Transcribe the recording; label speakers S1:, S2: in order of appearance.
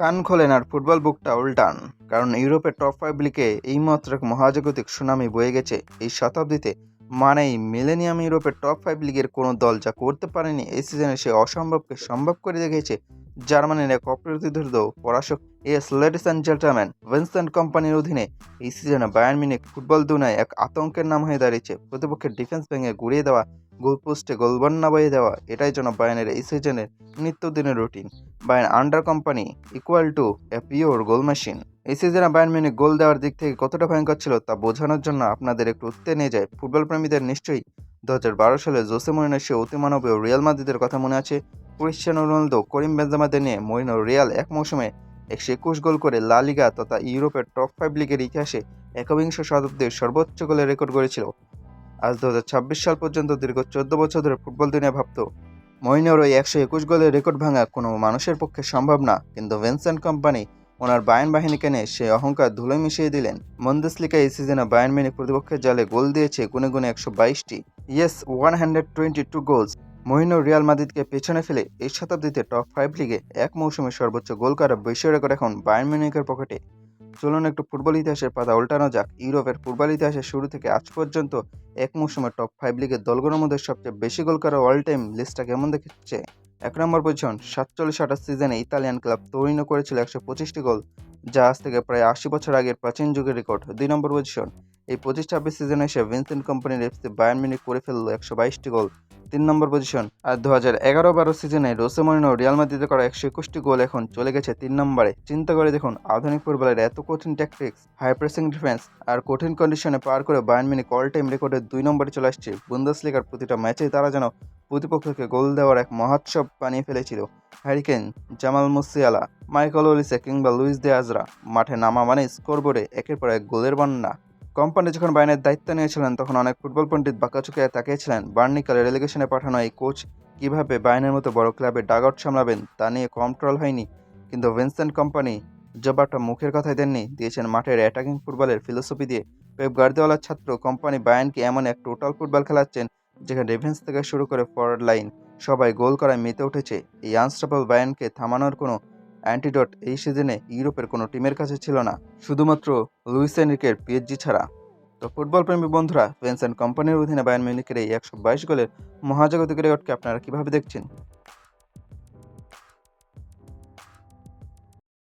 S1: কান খোলেন আর ফুটবল বুকটা উল্টান, কারণ ইউরোপের টপ 5 লিগে এইমাত্র এক মহাজাগতিক সুনামি বয়ে গেছে এই শতাব্দীতে। মানেই মিলেনিয়াম ইউরোপের টপ 5 লিগের কোনো দল যা করতে পারেনি এই সিজনে সে অসম্ভবকে সম্ভব করে দেখিয়েছে। জার্মানির এক অপ্রতিরোধ্য পরাশক। লেডিস অ্যান্ড জেন্টলম্যান, ভিনসেন্ট কোম্পানির অধীনে এই সিজনে বায়ার্ন মিউনিখ ফুটবল দুনিয়ায় এক আতঙ্কের নাম হয়ে দাঁড়িয়েছে। প্রতিপক্ষের ডিফেন্স ভেঙে গুড়িয়ে দেওয়া, গোলপোস্টে গোলবন্যা বয়ে দেওয়া, এটাই যেন বায়ার্নের এই সিজনের নিত্যদিনের routine. Bayern under company equal to a pure goal machine. এই সিজনে বায়ার্ন মিউনিখ গোল দেওয়ার দিক থেকে কতটা ভয়ঙ্কর ছিল তা বোঝানোর জন্য আপনাদের একটু উত্তে নিয়ে যায়। ফুটবল প্রেমীদের নিশ্চয়ই 2012 সালে জোসে মরিনোর সে অতিমানবীয় রিয়াল মাদ্রিদের কথা মনে আছে। ক্রিশ্চিয়ানো রোনালদো, করিম বেনজেমাদের নিয়ে মরিনো রিয়াল এক মৌসুমে 121 গোল করে লা লিগা তথা ইউরোপের টপ 5 লিগের ইতিহাসে একবিংশ শতাব্দীর সর্বোচ্চ গোলের রেকর্ড গড়েছিল। আজ 2026 সাল পর্যন্ত দীর্ঘ 14 বছর ধরে ফুটবল দুনিয়া ভাবত মরিনোর ওই 121 গোলের রেকর্ড ভাঙা কোনো মানুষের পক্ষে সম্ভব না, কিন্তু ভিনসেন্ট কোম্পানি ওনার বায়ার্ন বাহিনীকে নিয়ে সেই অহংকার ধুলোয় মিশিয়ে দিলেন। বুন্দেসলিগা এই সিজনে বায়ার্ন মিউনিখ প্রতিপক্ষের জালে গোল দিয়েছে গুনে গুনে 122টি। 122 গোলস। মরিনো রিয়াল মাদ্রিদকে পেছনে ফেলে এই শতাব্দীতে টপ 5 লিগে এক মৌসুমে সর্বোচ্চ গোল করা বিশ্ব রেকর্ড এখন বায়ার্ন মিউনিখের পকেটে। চলুন একটু ফুটবল ইতিহাসের পাতা উল্টানো যাক। ইউরোপের ফুটবল ইতিহাসের শুরু থেকে আজ পর্যন্ত এক মৌসুমে টপ 5 লিগের দলগুলোর মধ্যে সবচেয়ে বেশি গোল করা অল টাইম লিস্টটা কেমন দেখছে। 1 নম্বর পজিশন, 47-28 সিজনে ইতালিয়ান ক্লাব তোরিনো করেছিল 125টি গোল, যা আজ থেকে প্রায় 80 বছর আগের প্রাচীন যুগের রেকর্ড। 2 নম্বর পজিশন, এই 25-26 সিজনে এসে ভিনসেন্ট কোম্পানির এফসি বায়ার্ন মিউনিখ করে ফেললো 122টি গোল। 3 নম্বর পজিশন, আর 2011-12 সিজনে জোসে মরিনো রিয়াল মাদ্রিদে করা 121টি গোল এখন চলে গেছে 3 নম্বরে। চিন্তা করে দেখুন, আধুনিক ফুটবলের এত কঠিন ট্যাকটিক্স, হাই প্রেসিং ডিফেন্স আর কঠিন কন্ডিশনে পার করে বায়ার্ন মিউনিখ অল টাইম রেকর্ডের 2 নম্বরে চলে আসছে। বুন্দেসলিগার প্রতিটা ম্যাচেই তারা যেন প্রতিপক্ষকে গোল দেওয়ার এক মহোৎসব বানিয়ে ফেলেছিল। Harry Kane, Jamal Musiala, Michael Olise কিংবা লুইস দে আজরা মাঠে নামা মানে স্কোরবোর্ডে একের পর এক গোলের বন্যা। কোম্পানি যখন বায়ার্নের দায়িত্ব নিয়েছিলেন তখন অনেক ফুটবল পণ্ডিত বাঁকাচুকে তাকিয়েছিলেন বার্নিকালে রেলিগেশনে পাঠানো এই কোচ কিভাবে বায়ার্নের মতো বড় ক্লাবে ডাগ আউট সামলাবেন তা নিয়ে কন্ট্রোল হয়নি। কিন্তু ভিনসেন্ট কোম্পানি জবাবটা মুখের কথাই দেননি, দিয়েছেন মাঠের অ্যাটাকিং ফুটবলের ফিলোসফি দিয়ে। পেপ গার্দিওলার ছাত্র কোম্পানি বায়ার্নকে এমন এক টোটাল ফুটবল খেলাচ্ছেন যেখানে ডিফেন্স থেকে শুরু করে ফরওয়ার্ড লাইন সবাই গোল করায় মেতে উঠেছে। এই আনস্টপেবল বায়ার্নকে থামানোর কোনো অ্যান্টিডট এই সিজনে ইউরোপের কোনো টিমের কাছে ছিল না, শুধুমাত্র লুইস এনরিকের পিএসজি ছাড়া। তো ফুটবল প্রেমী বন্ধুরা, ভিনসেন্ট কোম্পানির অধীনে বায়ার্ন মিউনিখের এই 122 গোলের মহাজাগতিক রেকর্ডকে আপনারা কিভাবে দেখছেন?